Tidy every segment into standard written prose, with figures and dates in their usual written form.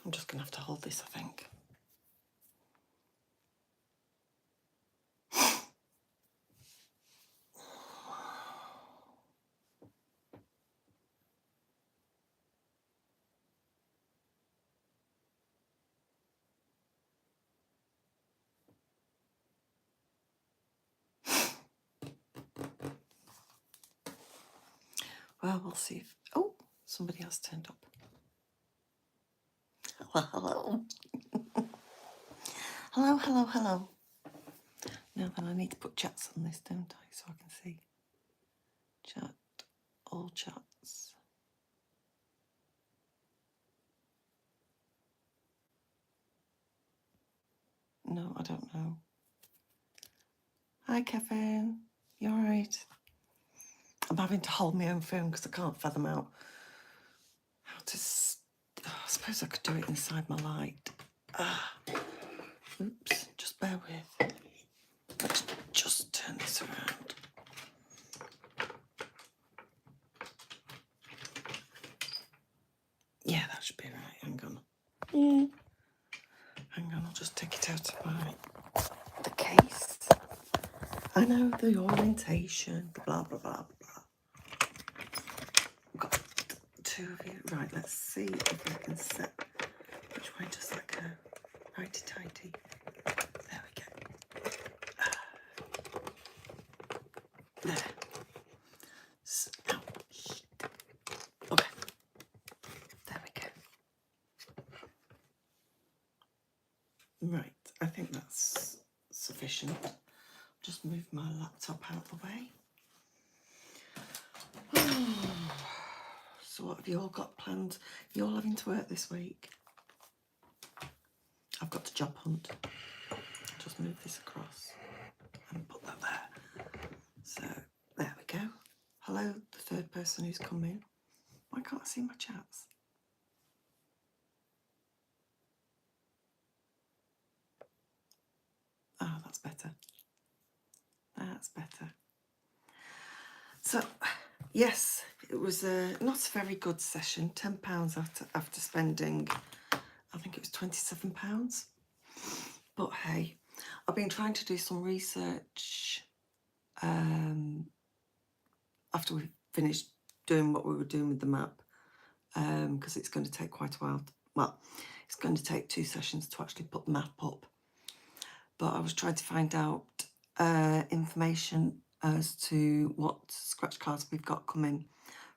I'm just going to have to hold this, I think. Well, we'll see if... Oh, somebody else turned up. Hello, hello. Hello, hello, hello. Now then, I need to put chats on this, don't I? So I can see. Chat, all chats. No, I don't know. Hi, Kevin. You all right? I'm having to hold my own phone because I can't fathom out how to... I suppose I could do it inside my light. Oops, just bear with. Let's just turn this around. Yeah, that should be right. Hang on. Hang on, I'll just take it out of the case. I know the orientation, blah, blah, blah, blah. We've got two of you. Right, let's see if I can set which way does that go. Righty-tighty. There we go. There. Ouch. Okay. There we go. Right, I think that's sufficient. Just move my laptop out of the way. So what have you all got planned? You all having to work this week? I've got to job hunt. Just move this across and put that there. So there we go. Hello, the third person who's come in. Why can't I see my chats? Oh, that's better. That's better. So, yes, it was not a very good session. £10 after spending, I think it was £27. But hey, I've been trying to do some research after we finished doing what we were doing with the map, because it's going to take quite a while. Well, it's going to take 2 sessions to actually put the map up. But I was trying to find out information as to what scratch cards we've got coming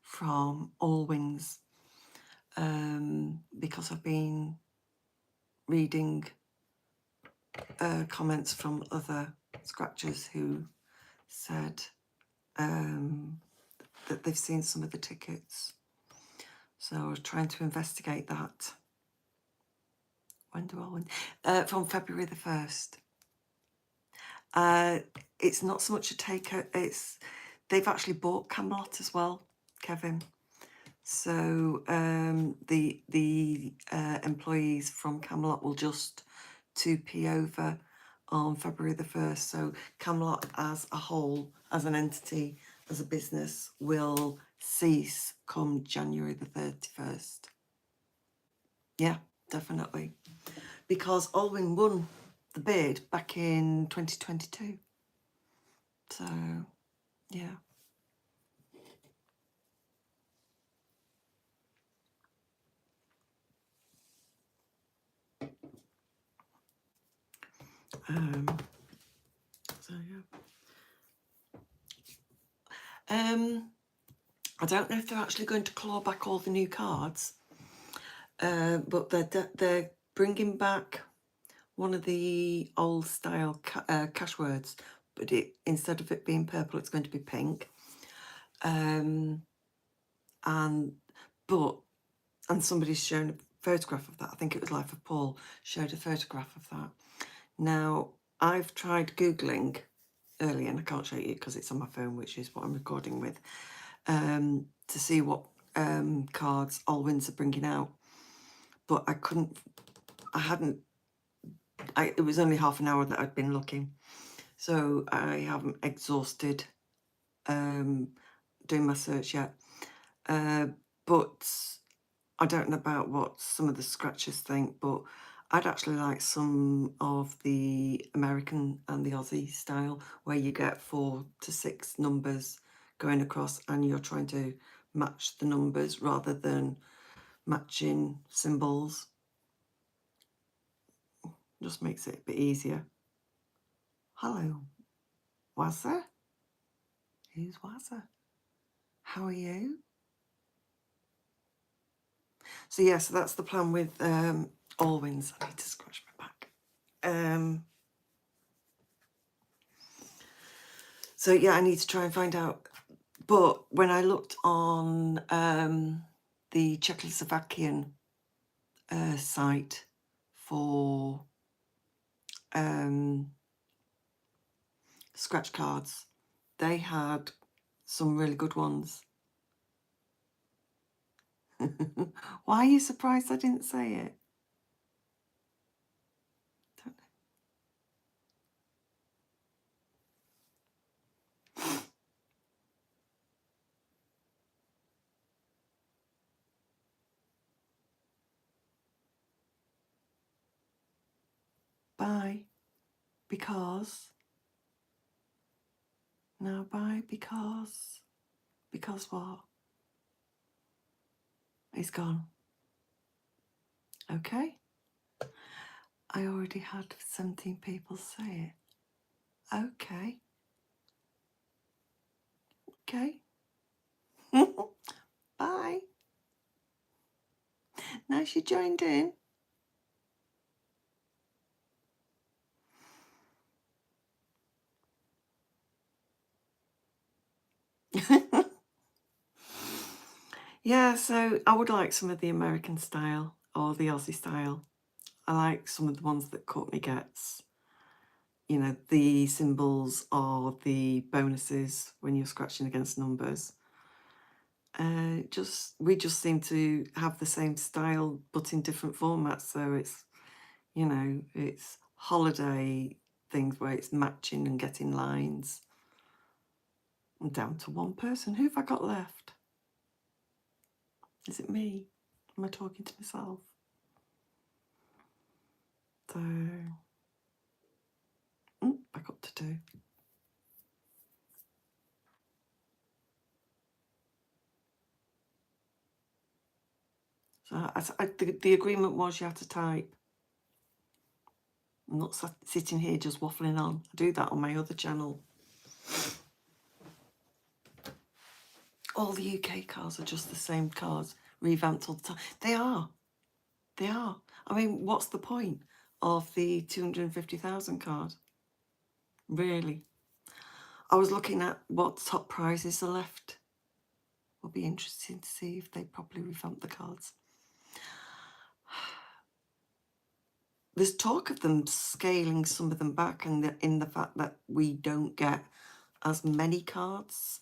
from Allwins, because I've been reading comments from other scratchers who said that they've seen some of the tickets. So I was trying to investigate that. When do I win? From February the 1st. It's not so much a taker, it's they've actually bought Camelot as well, Kevin. So the employees from Camelot will just 2p over on February the 1st. So Camelot as a whole, as an entity, as a business, will cease come January the 31st. Yeah, definitely. Because Allwyn won the bid back in 2022. So, yeah. So, yeah. I don't know if they're actually going to claw back all the new cards, but they're bringing back one of the old style cash words, but instead of it being purple, it's going to be pink. And somebody's shown a photograph of that. I think it was Life of Paul showed a photograph of that. Now, I've tried Googling earlier, and I can't show you because it's on my phone, which is what I'm recording with, to see what cards Allwins are bringing out. But I couldn't, it was only half an hour that I'd been looking. So I haven't exhausted doing my search yet. But I don't know about what some of the scratchers think, but I'd actually like some of the American and the Aussie style where you get 4 to 6 numbers going across and you're trying to match the numbers rather than matching symbols. Just makes it a bit easier. Hello, Wazza? Who's Wazza? How are you? So yeah, so that's the plan with Allwins. I need to scratch my back. So yeah, I need to try and find out. But when I looked on the Czechoslovakian site for scratch cards, they had some really good ones. Why are you surprised I didn't say it? Don't know. Bye. Because. No, bye. Because. Because what? He's gone. Okay. I already had 17 people say it. Okay. Okay. Bye. Now she joined in. Yeah, so I would like some of the American style or the Aussie style. I like some of the ones that Courtney gets. You know, the symbols or the bonuses when you're scratching against numbers. We just seem to have the same style but in different formats. So it's, you know, it's holiday things where it's matching and getting lines. I'm down to one person. Who have I got left? Is it me? Am I talking to myself? So, back up to 2. So the agreement was you had to type. I'm not sitting here just waffling on. I do that on my other channel. All the UK cars are just the same cars, revamped all the time. They are. They are. I mean, what's the point of the 250,000 card? Really? I was looking at what top prizes are left. Will be interesting to see if they properly revamp the cards. There's talk of them scaling some of them back, and in the fact that we don't get as many cards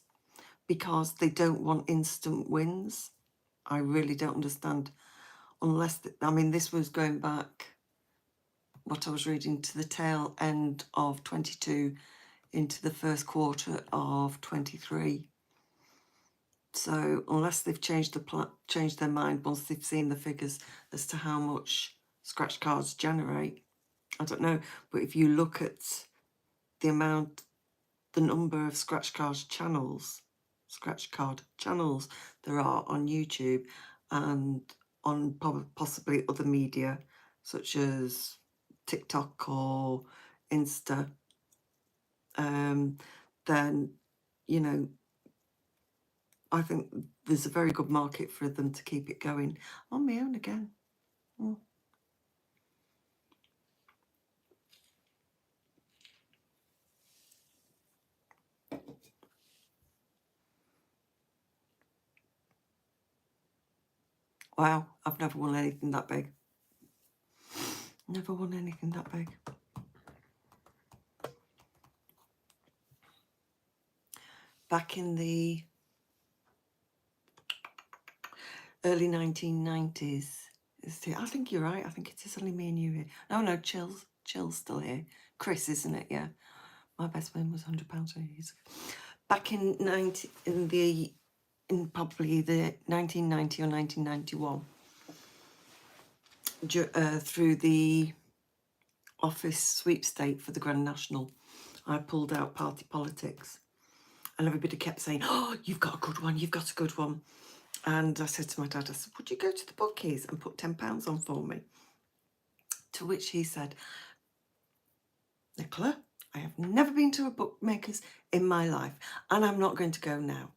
because they don't want instant wins. I really don't understand, unless I mean, this was going back, what I was reading, to the tail end of 22 into the first quarter of 23. So unless they've changed their mind once they've seen the figures as to how much scratch cards generate, I don't know. But if you look at the number of scratch card channels there are on YouTube and on possibly other media such as TikTok or Insta, then, you know, I think there's a very good market for them to keep it going. On my own again. Wow, I've never won anything that big. Never won anything that big. Back in the early 1990s. I think you're right. I think it is only me and you here. No, Chill's still here. Chris, isn't it? Yeah. My best win was £100 years ago. Back in probably the 1990 or 1991. through the office sweepstake for the Grand National, I pulled out Party Politics, and everybody kept saying, "Oh, you've got a good one, you've got a good one." And I said to my dad, I said, "Would you go to the bookies and put £10 on for me?" To which he said, "Nicola, I have never been to a bookmaker's in my life, and I'm not going to go now.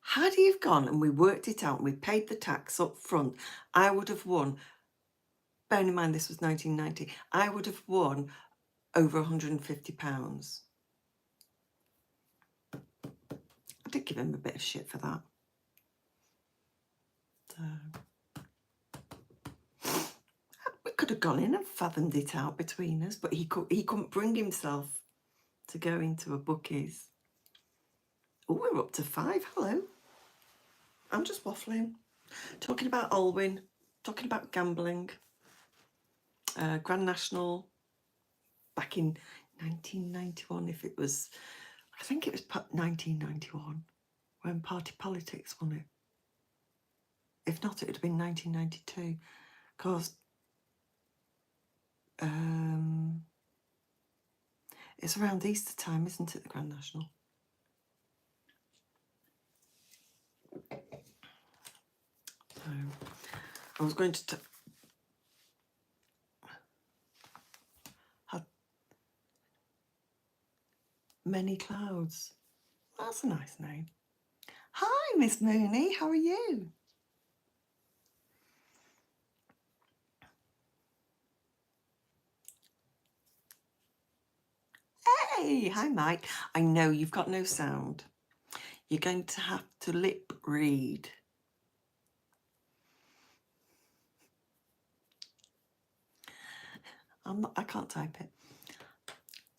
Had he have gone and we worked it out and we paid the tax up front, I would have won," bearing in mind this was 1990, "I would have won over £150. I did give him a bit of shit for that. So we could have gone in and fathomed it out between us, but he couldn't bring himself to go into a bookies. Oh, we're up to 5. Hello. I'm just waffling. Talking about Alwyn, talking about gambling. Grand National back in 1991, if it was, I think it was 1991 when Party Politics won it. If not, it would have been 1992, because it's around Easter time, isn't it, the Grand National? So I was going to have Many Clouds. That's a nice name. Hi, Miss Mooney, how are you? Hey, hi, Mike. I know you've got no sound. You're going to have to lip read. I can't type it.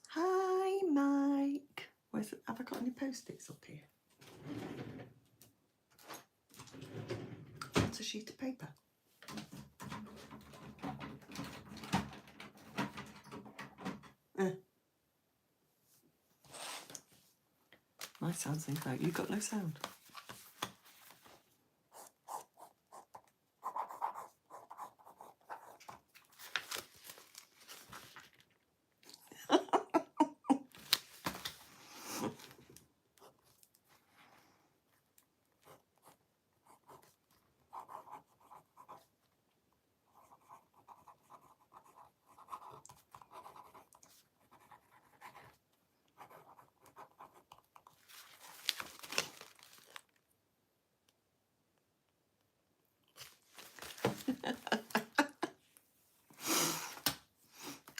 Hi, Mike. Have I got any post-its up here? What's a sheet of paper? My sound seems like you've got no sound.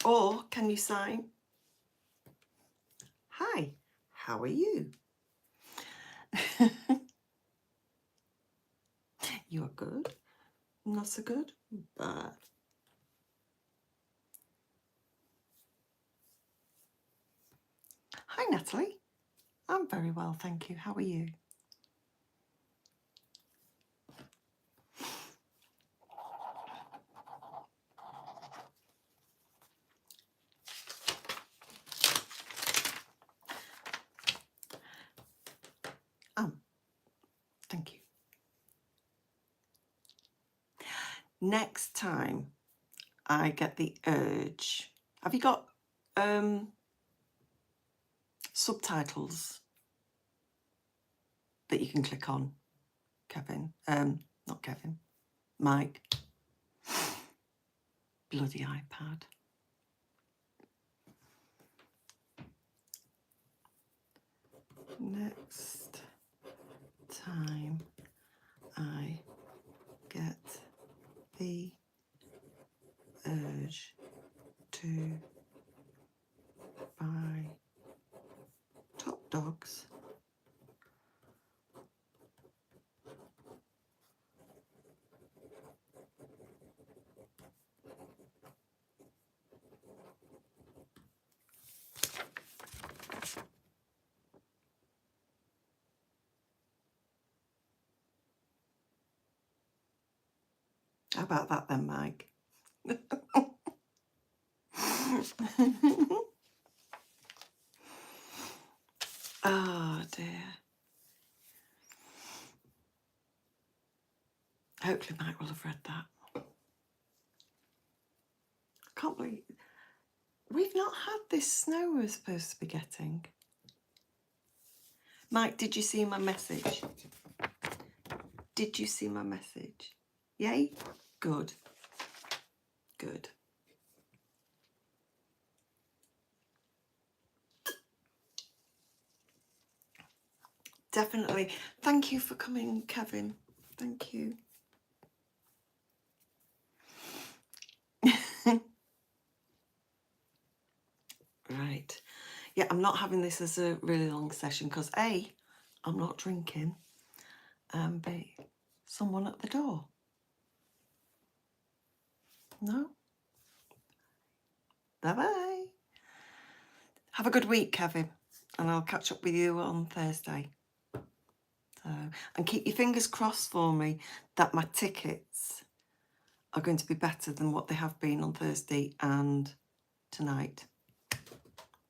Or can you sign? Hi, how are you? You are good. Not so good. Bad. Hi, Natalie. I'm very well, thank you. How are you? Thank you. Next time I get the urge. Have you got subtitles that you can click on, Kevin? Not Kevin. Mike. Bloody iPad. Next time I get the urge to buy Top Dogs, how about that then, Mike? Oh dear. Hopefully Mike will have read that. Can't believe we've not had this snow we're supposed to be getting. Mike, did you see my message? Did you see my message? Yay? Good. Good. Definitely. Thank you for coming, Kevin. Thank you. Right. Yeah, I'm not having this as a really long session because A, I'm not drinking, and B, someone at the door. No? Bye-bye. Have a good week, Kevin, and I'll catch up with you on Thursday. So, and keep your fingers crossed for me that my tickets are going to be better than what they have been on Thursday and tonight.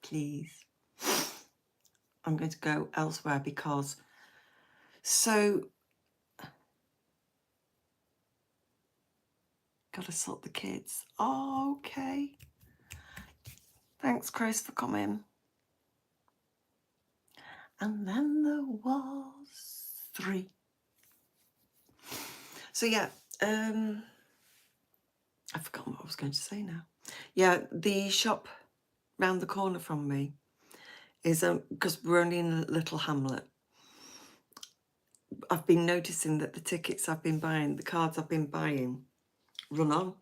Please. I'm going to go elsewhere because gotta sort the kids. Oh, okay. Thanks, Chris, for coming. And then there was 3. So yeah, I've forgotten what I was going to say now. Yeah, the shop round the corner from me is because we're only in a little hamlet. I've been noticing that the tickets I've been buying, the cards I've been buying, run on.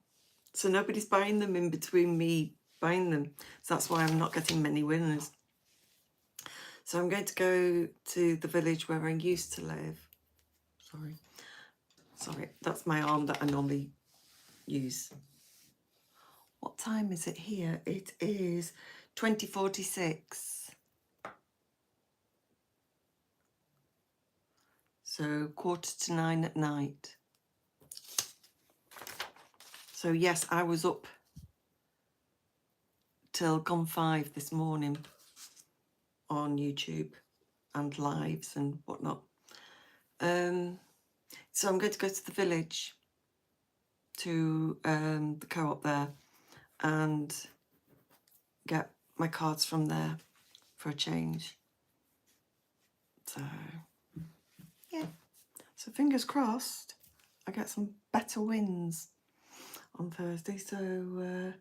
So nobody's buying them in between me buying them. So that's why I'm not getting many winners. So I'm going to go to the village where I used to live. Sorry, that's my arm that I normally use. What time is it here? It is 20:46. So 9:15 at night. So yes, I was up till gone 5 this morning on YouTube and lives and whatnot. So I'm going to go to the village, to the co-op there, and get my cards from there for a change. So yeah, so fingers crossed I get some better wins on Thursday, so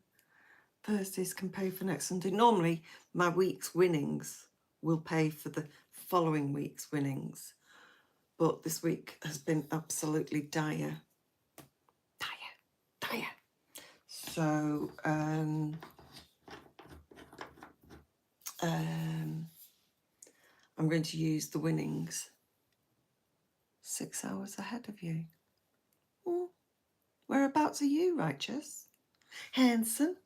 Thursdays can pay for next Sunday. Normally my week's winnings will pay for the following week's winnings, but this week has been absolutely dire. So I'm going to use the winnings 6 hours ahead of you. Whereabouts are you, Righteous? Hanson?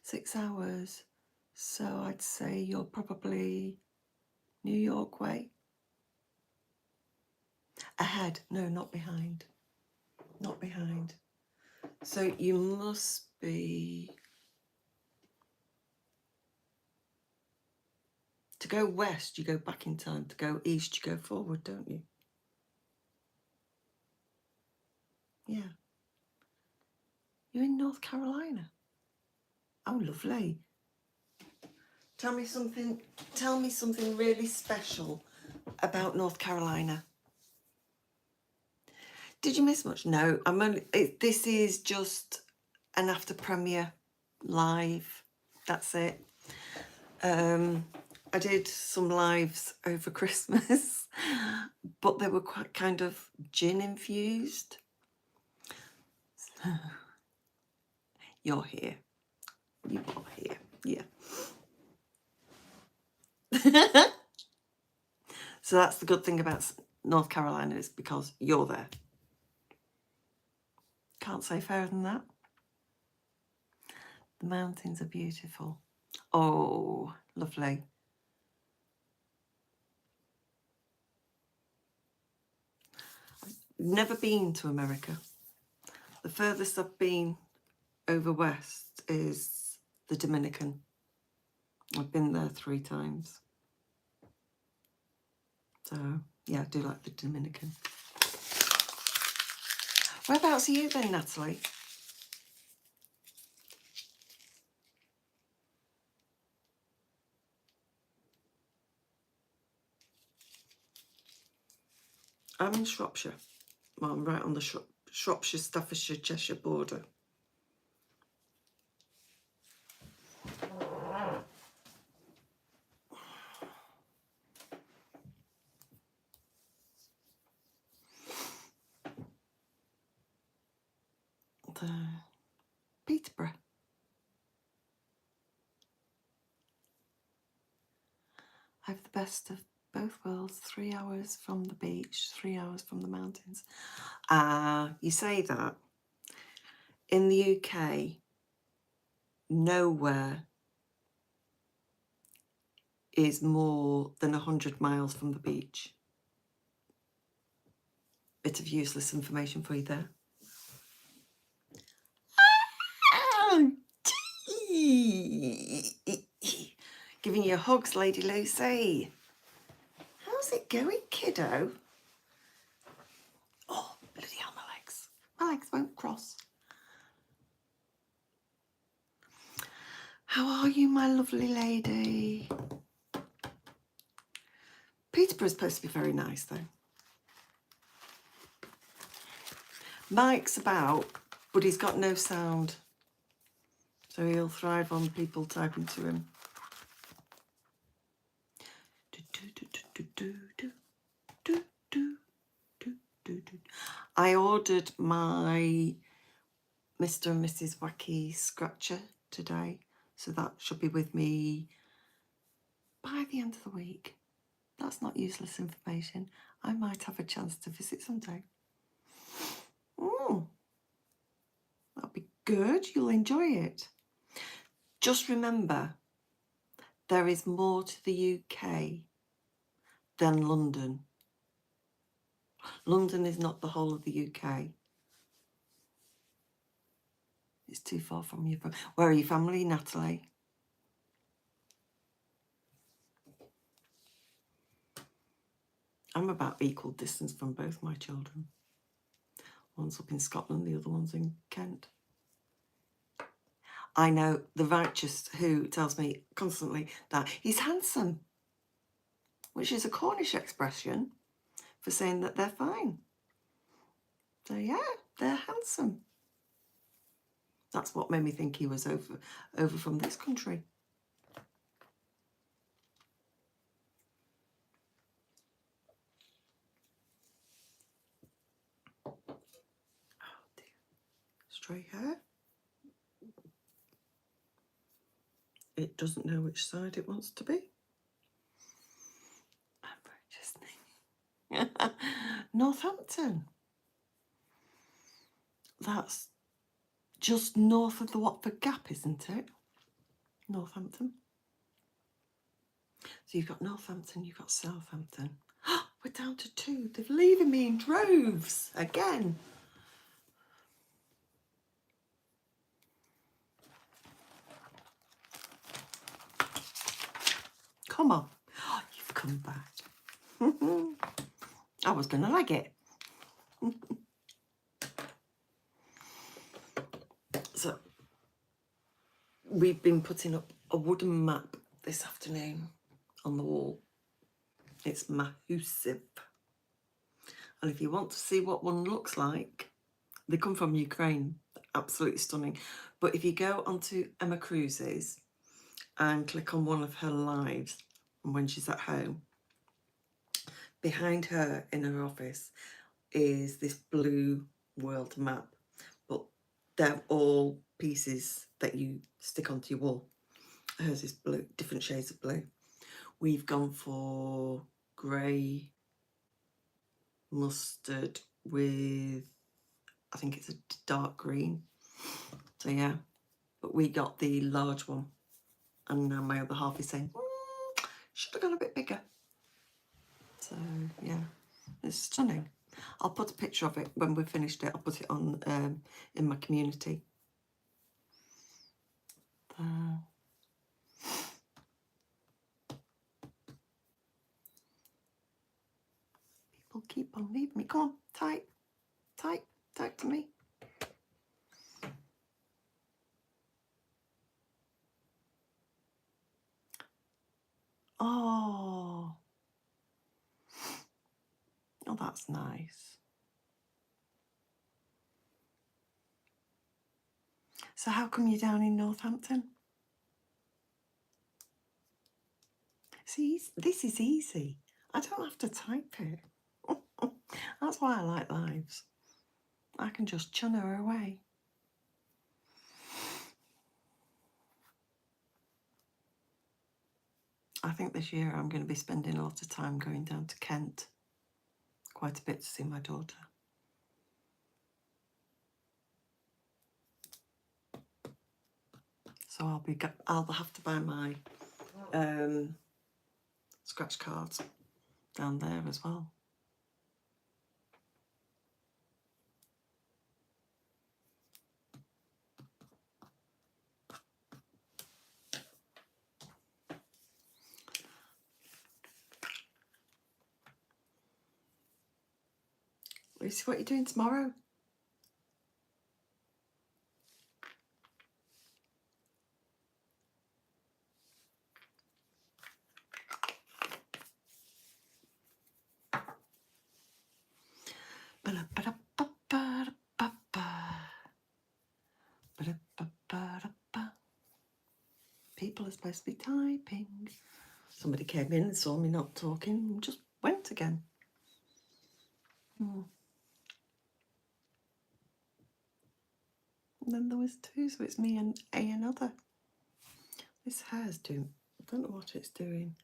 6 hours. So I'd say you're probably New York way. Ahead. No, not behind. Not behind. So you must be... To go west, you go back in time. To go east, you go forward, don't you? Yeah. You're in North Carolina. Oh, lovely. Tell me something really special about North Carolina. Did you miss much? No, this is just an after premiere live. That's it. I did some lives over Christmas, but they were quite kind of gin infused. You're here. You are here. Yeah. So that's the good thing about North Carolina, is because you're there. Can't say fairer than that. The mountains are beautiful. Oh, lovely. I've never been to America. The furthest I've been over west is the Dominican. I've been there 3 times. So, yeah, I do like the Dominican. Whereabouts are you then, Natalie? I'm in Shropshire. Well, I'm right on the Shropshire, Staffordshire, Cheshire border. The Peterborough. I have the best of both worlds. 3 hours from the beach, 3 hours from the mountains. You say that. In the UK, nowhere is more than 100 miles from the beach. Bit of useless information for you there. Giving you hugs, Lady Lucy. How's it going, kiddo? Oh, bloody hell, my legs. My legs won't cross. How are you, my lovely lady? Peterborough's supposed to be very nice, though. Mike's about, but he's got no sound. So he'll thrive on people typing to him. I ordered my Mr. and Mrs. Wacky scratcher today, so that should be with me by the end of the week. That's not useless information. I might have a chance to visit someday. That'll be good. You'll enjoy it. Just remember, there is more to the UK than London. London is not the whole of the UK. It's too far from you. Where are your family, Natalie? I'm about equal distance from both my children. One's up in Scotland, the other one's in Kent. I know the righteous who tells me constantly that he's handsome, which is a Cornish expression for saying that they're fine. So yeah, they're handsome. That's what made me think he was over from this country. Oh dear. Straight hair. It doesn't know which side it wants to be. I'm very listening. Northampton. That's just north of the Watford Gap, isn't it? Northampton. So you've got Northampton, you've got Southampton. We're down to 2. They're leaving me in droves again. Come on. Oh, you've come back. I was going to leg it. So we've been putting up a wooden map this afternoon on the wall. It's massive. And if you want to see what one looks like, they come from Ukraine, absolutely stunning. But if you go onto Emma Cruises and click on one of her lives, and when she's at home, behind her in her office is this blue world map, but they're all pieces that you stick onto your wall. Hers is blue, different shades of blue. We've gone for grey, mustard with, I think it's a dark green. So yeah, but we got the large one. And now my other half is saying, should have gone a bit bigger. So yeah, it's stunning. I'll put a picture of it when we've finished it. I'll put it on in my community. People keep on leaving me. Come on, type to me. Oh, that's nice. So how come you're down in Northampton? See, this is easy. I don't have to type it. That's why I like lives. I can just chun her away. I think this year I'm going to be spending a lot of time going down to Kent. Quite a bit to see my daughter. So I'll have to buy my scratch cards down there as well. Lucy, what are you doing tomorrow? People are supposed to be typing. Somebody came in and saw me not talking and just went again. And then there was two, so it's me and another. This hair's doing, I don't know what it's doing.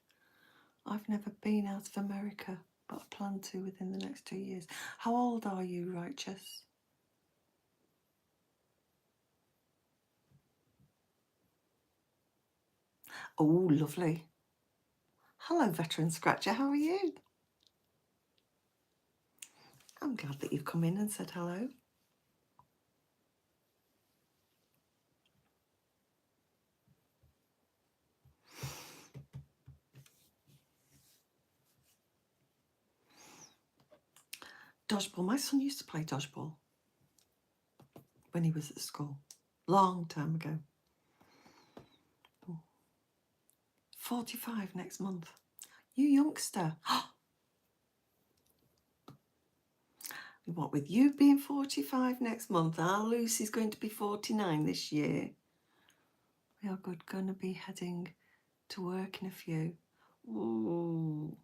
I've never been out of America, but I plan to within the next 2 years. How old are you, Righteous? Oh, lovely. Hello, Veteran Scratcher, how are you? I'm glad that you've come in and said hello. Dodgeball. My son used to play dodgeball when he was at school. Long time ago. 45 next month. You youngster. What with you being 45 next month, our Lucy's going to be 49 this year. We are going to be heading to work in a few. Ooh.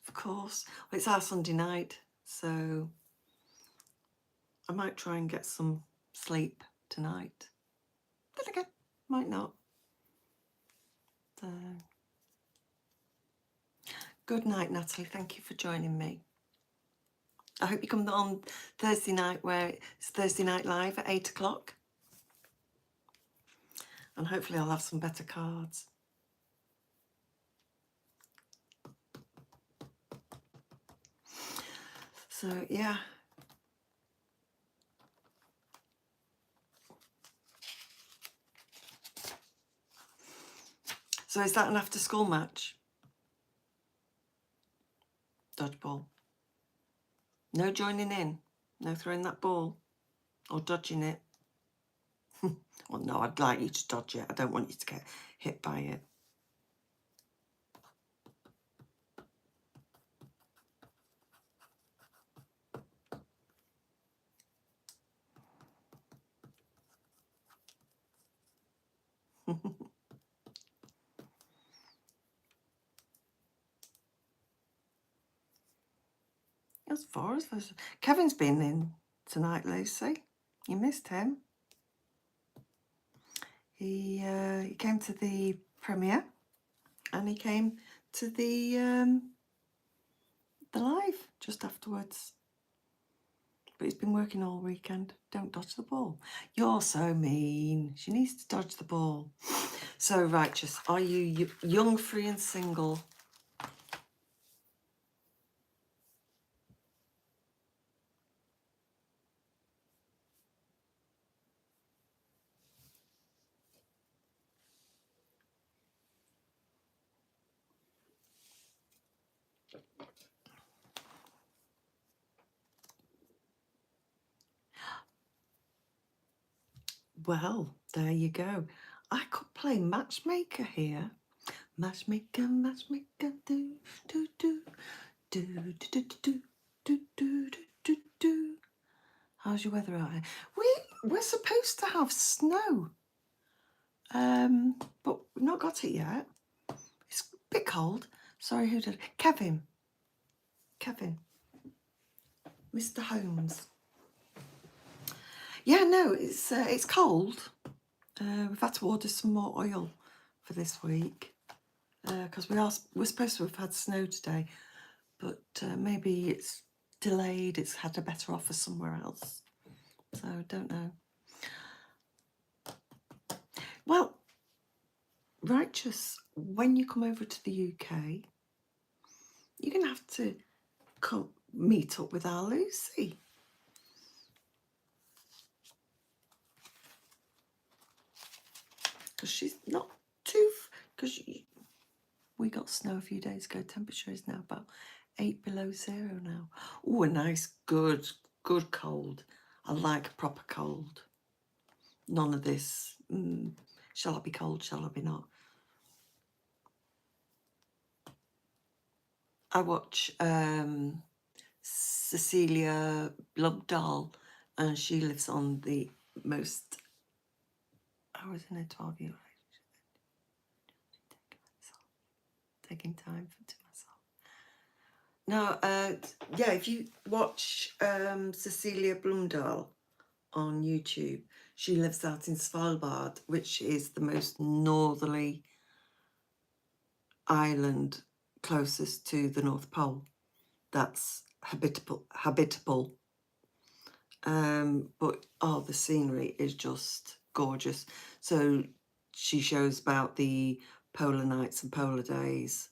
Of course. Well, it's our Sunday night, so I might try and get some sleep tonight. But again, might not. So. Good night, Natalie. Thank you for joining me. I hope you come on Thursday night, where it's Thursday Night Live at 8 o'clock. And hopefully I'll have some better cards. So, yeah. So is that an after-school match? Dodgeball. No joining in. No throwing that ball. Or dodging it. Well, no, I'd like you to dodge it. I don't want you to get hit by it. As far as this, Kevin's been in tonight, Lucy. You missed him. He came to the premiere, and he came to the live just afterwards. But he's been working all weekend. Don't dodge the ball. You're so mean. She needs to dodge the ball. So, Righteous, are you young, free and single? Well, there you go. I could play matchmaker here. Matchmaker, matchmaker, do, do, do, do, do, do, do. Do, do, do, do, do. How's your weather out here? We're supposed to have snow, but we've not got it yet. It's a bit cold. Sorry, who did it? Kevin, Mr. Holmes. Yeah, no, it's cold. We've had to order some more oil for this week because we're supposed to have had snow today, but maybe it's delayed. It's had a better offer somewhere else, so I don't know. Well, Righteous, when you come over to the UK, you're gonna have to come meet up with our Lucy. Because she's not too, because we got snow a few days ago. Temperature is now about 8 below zero now. Oh, a nice, good cold. I like a proper cold. None of this, shall I be cold, shall I be not? I watch Cecilia Blumdahl, and she lives on the most, I was in a 12-year taking time to myself. No, yeah, if you watch Cecilia Blumdahl on YouTube, she lives out in Svalbard, which is the most northerly island closest to the North Pole. That's habitable. But the scenery is just gorgeous. So she shows about the polar nights and polar days,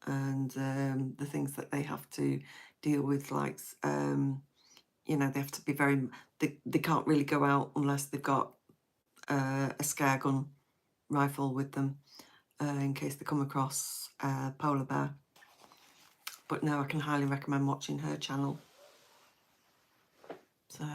and the things that they have to deal with, like they have to be very. They can't really go out unless they've got a scare gun rifle with them in case they come across a polar bear. But no, I can highly recommend watching her channel. So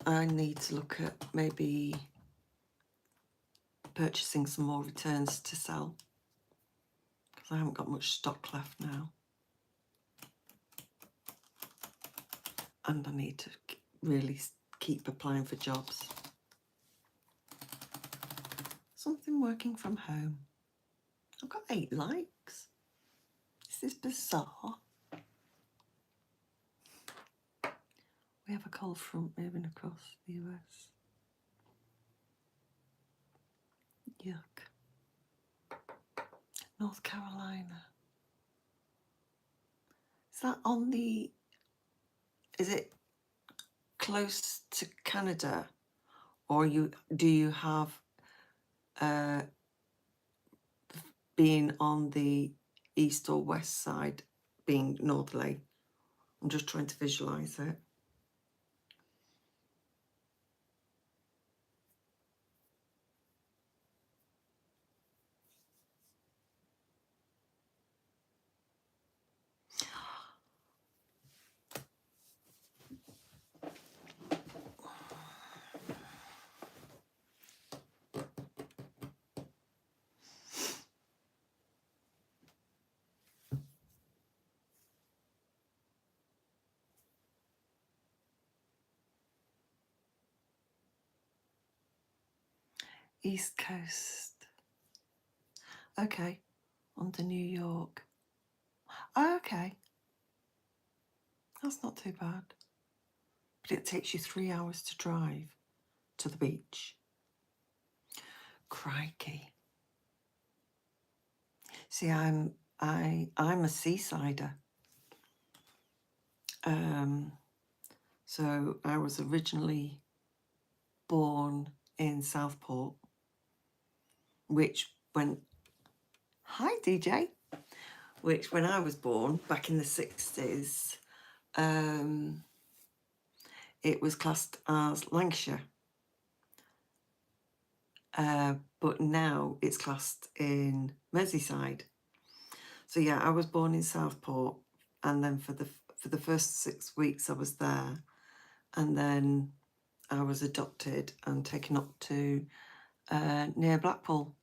I need to look at maybe purchasing some more returns to sell, because I haven't got much stock left now, and I need to really keep applying for jobs. Something working from home. I've got 8 likes. Is this bizarre? We have a cold front moving across the US. Yuck. North Carolina. Is that on the... Is it close to Canada? Or do you have being on the east or west side being northerly? I'm just trying to visualise it. East Coast. Okay, on to New York. Oh, okay. That's not too bad. But it takes you 3 hours to drive to the beach. Crikey. See, I'm a seasider. So I was originally born in Southport, which hi DJ, which when I was born back in the 60s, it was classed as Lancashire. But now it's classed in Merseyside. So yeah, I was born in Southport and then for the first 6 weeks I was there, and then I was adopted and taken up to near Blackpool.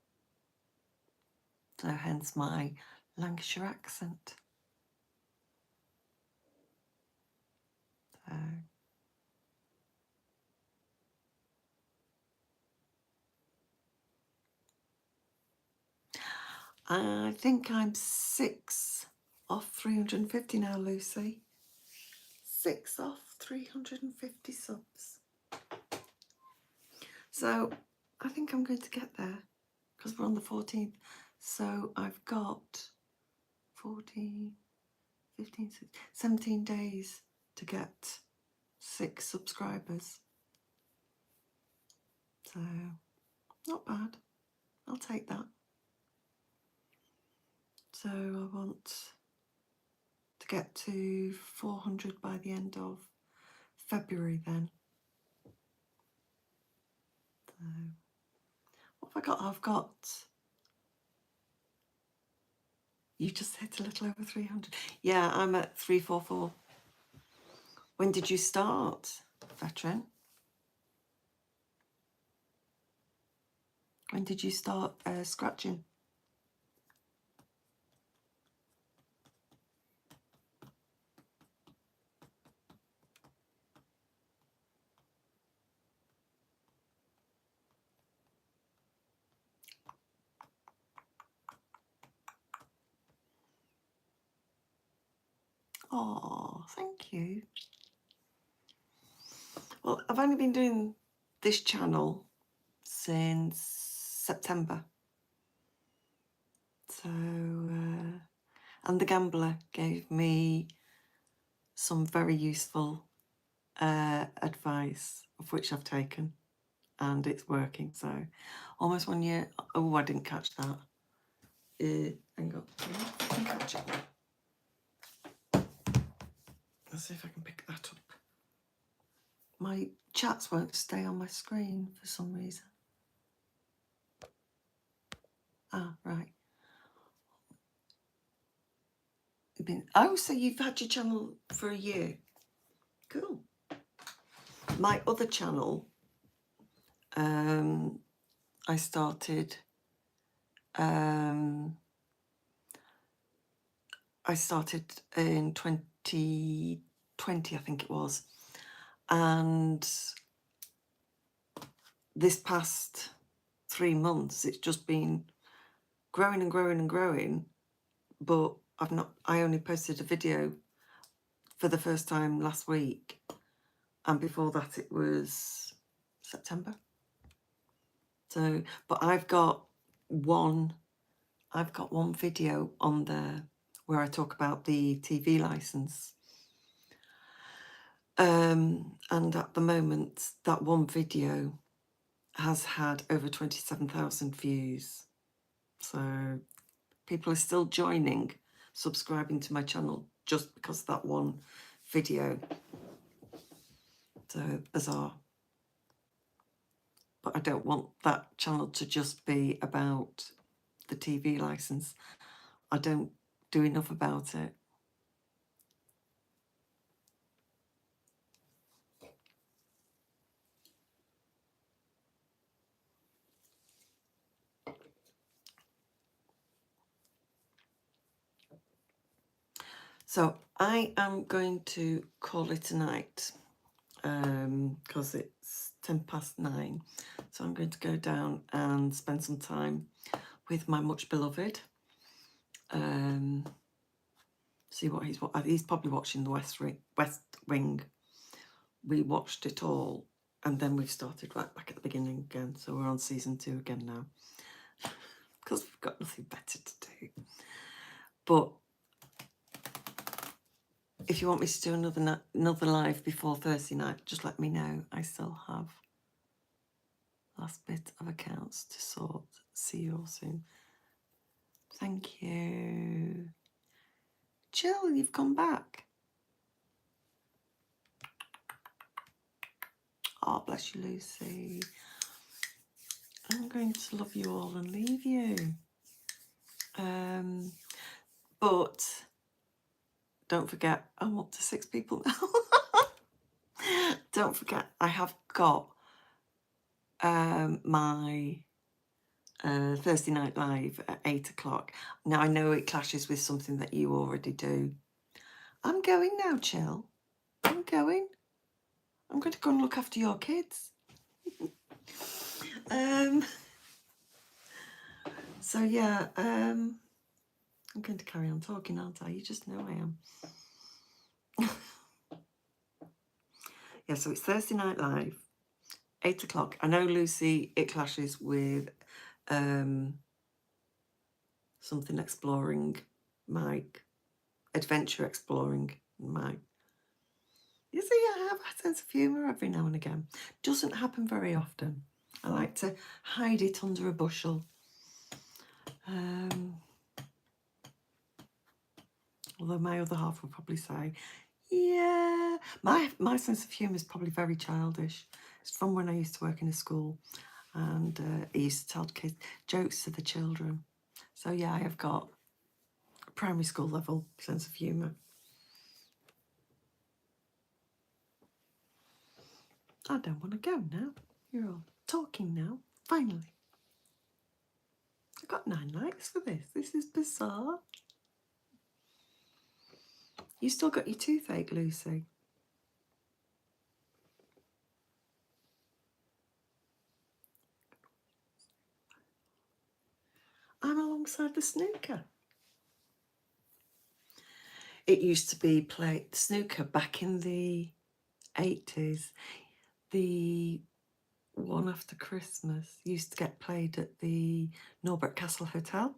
So hence my Lancashire accent. So I think I'm 6 off 350 now, Lucy. 6 off 350 subs. So I think I'm going to get there because we're on the 14th. So I've got 14, 15, 16, 17 days to get 6 subscribers. So not bad. I'll take that. So I want to get to 400 by the end of February then. So what have I got? I've got, you just hit a little over 300. Yeah, I'm at 344. When did you start, veteran? When did you start scratching? Oh, thank you. Well, I've only been doing this channel since September. So, and The Gambler gave me some very useful advice, of which I've taken, and it's working. So, almost 1 year. Oh, I didn't catch that. Hang on, I can catch it. Let's see if I can pick that up. My chats won't stay on my screen for some reason. Ah, right. Oh, so you've had your channel for a year. Cool. My other channel, I started in 2020, I think it was. And this past 3 months, it's just been growing and growing and growing. But I only posted a video for the first time last week. And before that, it was September. So, but I've got one video on there where I talk about the TV license. And at the moment, that one video has had over 27,000 views. So people are still joining, subscribing to my channel just because of that one video. So bizarre. But I don't want that channel to just be about the TV license. I don't do enough about it. So I am going to call it a night because it's 9:10. So I'm going to go down and spend some time with my much beloved. See what he's probably watching the West Wing. We watched it all, and then we've started right back at the beginning again. So we're on season 2 again now because we've got nothing better to do. But if you want me to do another live before Thursday night, just let me know. I still have last bit of accounts to sort. See you all soon. Thank you. Jill, you've come back. Oh, bless you, Lucy. I'm going to love you all and leave you. But don't forget, I'm up to 6 people now. Don't forget, I have got my Thursday Night Live at 8 o'clock. Now, I know it clashes with something that you already do. I'm going now, Chill. I'm going. I'm going to go and look after your kids. So, yeah, I'm going to carry on talking, aren't I? You just know I am. Yeah, so it's Thursday Night Live, 8 o'clock. I know, Lucy, it clashes with something exploring Mike, adventure exploring Mike. You see, I have a sense of humour every now and again. Doesn't happen very often. I like to hide it under a bushel. Although my other half will probably say, yeah, my sense of humour is probably very childish. It's from when I used to work in a school, and I used to tell kids jokes to the children. So yeah, I have got a primary school level sense of humour. I don't want to go now. You're all talking now. Finally. I got 9 likes for this. This is bizarre. You still got your toothache, Lucy? I'm alongside the snooker. It used to be played snooker back in the 80s. The one after Christmas used to get played at the Norbert Castle Hotel.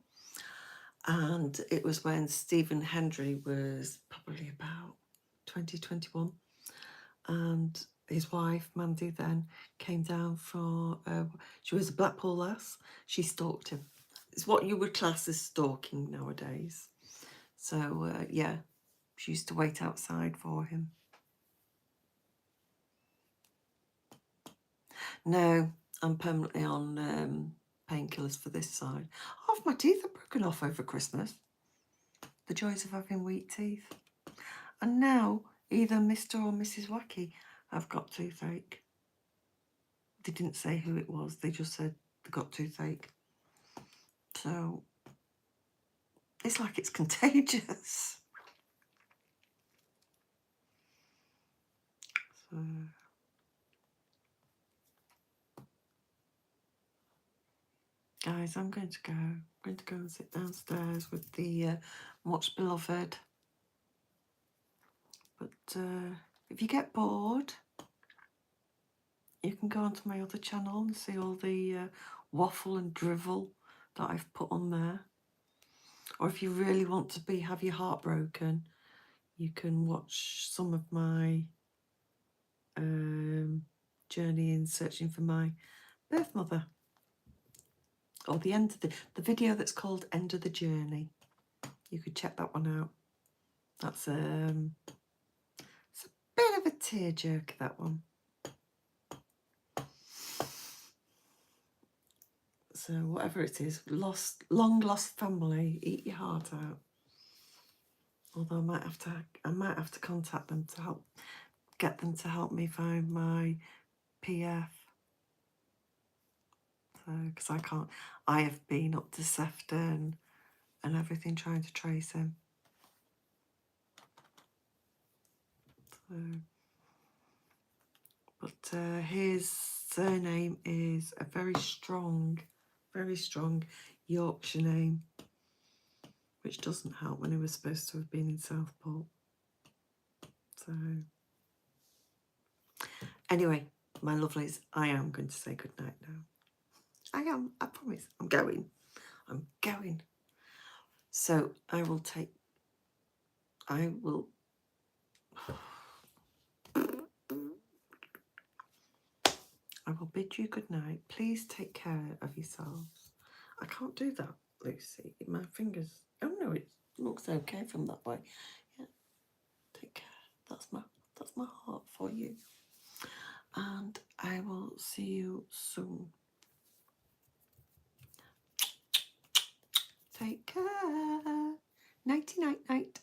And it was when Stephen Hendry was probably about 2021. And his wife, Mandy, then came down for, she was a Blackpool lass. She stalked him. It's what you would class as stalking nowadays. So, yeah, she used to wait outside for him. No, I'm permanently on painkillers for this side. Half my teeth are broken off over Christmas. The joys of having weak teeth. And now either Mr. or Mrs. Wacky have got toothache. They didn't say who it was. They just said they got toothache. So it's like it's contagious. So, guys, I'm going to go. I'm going to go and sit downstairs with the much beloved. But if you get bored, you can go onto my other channel and see all the waffle and drivel that I've put on there. Or if you really want to have your heart broken, you can watch some of my journey in searching for my birth mother. Or the end of the video that's called End of the Journey. You could check that one out. That's it's a bit of a tearjerker, that one. So whatever it is, long lost family, eat your heart out. Although I might have to contact them to get them to help me find my PF. So, because I can't, I have been up to Sefton and everything trying to trace him. So, but his surname is a very strong Yorkshire name, which doesn't help when he was supposed to have been in Southport. So, anyway, my lovelies, I am going to say goodnight now. I am, I promise. I'm going. So I will bid you good night. Please take care of yourselves. I can't do that, Lucy. My fingers. Oh no, it looks okay from that way. Yeah. Take care. That's my heart for you. And I will see you soon. Take care. Nighty night night.